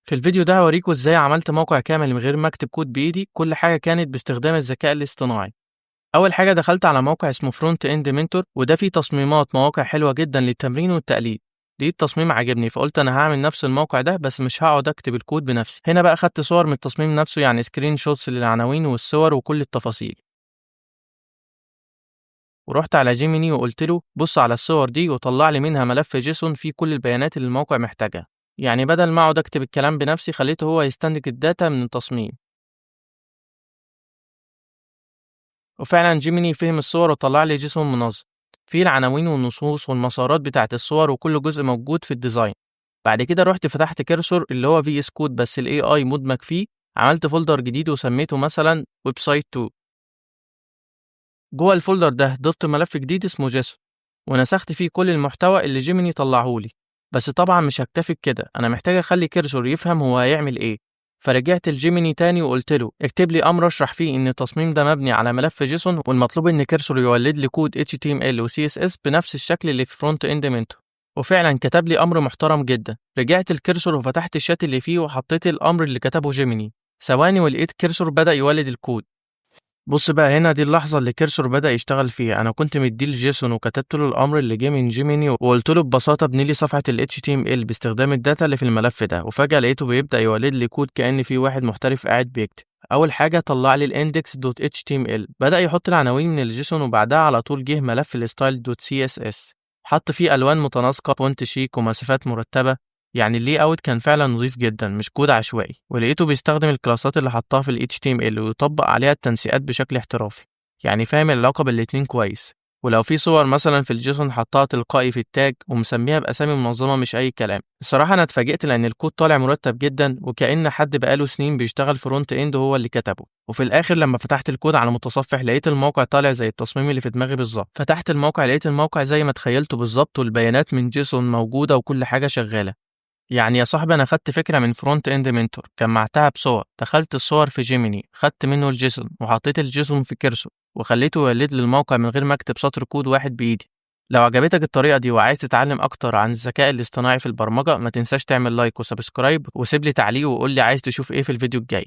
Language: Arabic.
في الفيديو ده هوريكم ازاي عملت موقع كامل من غير ما اكتب كود بايدي. كل حاجة كانت باستخدام الذكاء الاصطناعي. اول حاجة دخلت على موقع اسمه فرونت اند منتور، وده فيه تصميمات مواقع حلوة جدا للتمرين والتقليد. لقيت التصميم عجبني فقلت انا هعمل نفس الموقع ده، بس مش هقعد اكتب الكود بنفسي. هنا بقى خدت صور من التصميم نفسه، يعني سكرين شوتس للعناوين والصور وكل التفاصيل. ورحت على جيميني وقلت له بص على الصور دي وطلع لي منها ملف جيسون فيه كل البيانات اللي الموقع محتاجها. يعني بدل ما اقعد اكتب الكلام بنفسي خليته هو يستنتج الداتا من التصميم. وفعلا جيميني فهم الصور وطلع لي جيسون منظم فيه العناوين والنصوص والمسارات بتاعت الصور وكل جزء موجود في الديزاين. بعد كده رحت فتحت كيرسور اللي هو في اس كود بس الاي اي مدمج فيه. عملت فولدر جديد وسميته مثلا ويب سايت 2. جوه الفولدر ده ضفت ملف جديد اسمه جيسون، ونسخت فيه كل المحتوى اللي جيميني طلعهولي. بس طبعا مش هكتفي بكده، انا محتاج اخلي كيرسور يفهم هو هيعمل ايه. فرجعت لجيميني تاني وقلت له اكتب لي امر اشرح فيه ان التصميم ده مبني على ملف جيسون، والمطلوب ان كيرسور يولد لي كود HTML و CSS بنفس الشكل اللي في فرونت اند منتور. وفعلا كتب لي امر محترم جدا. رجعت الكيرسور وفتحت الشات اللي فيه وحطيت الامر اللي كتبه جيميني. ثواني ولقيت كيرسور بدأ يولد الكود. بُص بقى هنا دي اللحظة اللي كيرسور بدأ يشتغل فيها. أنا كنت مدّيه لجيسون وكتبت له الأمر اللي جه من جيميني، وقُلت له ببساطة ابني لي صفحة الHTML باستخدام الداتا اللي في الملف ده، وفجأة لقيته بيبدأ يولد لي كود كأن في واحد محترف قاعد بيكتب. أول حاجة طلّع لي الindex.html، بدأ يحط العناوين من الجيسون وبعدها على طول جه ملف الstyle.css، حط فيه ألوان متناسقة فونت شيك ومسافات مرتبة. يعني الlayout كان فعلًا نضيف جدًا مش كود عشوائي، ولقيته بيستخدم الكلاسات اللي حطها في الHTML ويطبق عليها التنسيقات بشكل احترافي. يعني فاهم العلاقة بين الاتنين كويس. ولو في صور مثلًا في الجيسون حطها تلقائي في التاج ومسميها بأسامي منظمة مش أي كلام. الصراحة أنا اتفاجئت لأن الكود طالع مرتب جدًا وكأن حد بقاله سنين بيشتغل فرونت إند هو اللي كتبه. وفي الآخر لما فتحت الكود على متصفح لقيت الموقع طالع زي التصميم اللي في دماغي بالظبط. فتحت الموقع لقيت الموقع زي ما تخيلته بالظبط، والبيانات من جيسون موجودة وكل حاجة شغالة. يعني يا صاحبي أنا خدت فكرة من فرونت إند منتور جمعتها بصور، دخلت الصور في جيميني خدت منه الجيسون وحطيت الجيسون في كيرسون وخليته يولد لي الموقع من غير ما أكتب سطر كود واحد بإيدي. لو عجبتك الطريقة دي وعايز تتعلم أكتر عن الذكاء الاصطناعي في البرمجة، ما تنساش تعمل لايك وسبسكرايب وسيب لي تعليق وقول لي عايز تشوف إيه في الفيديو الجاي.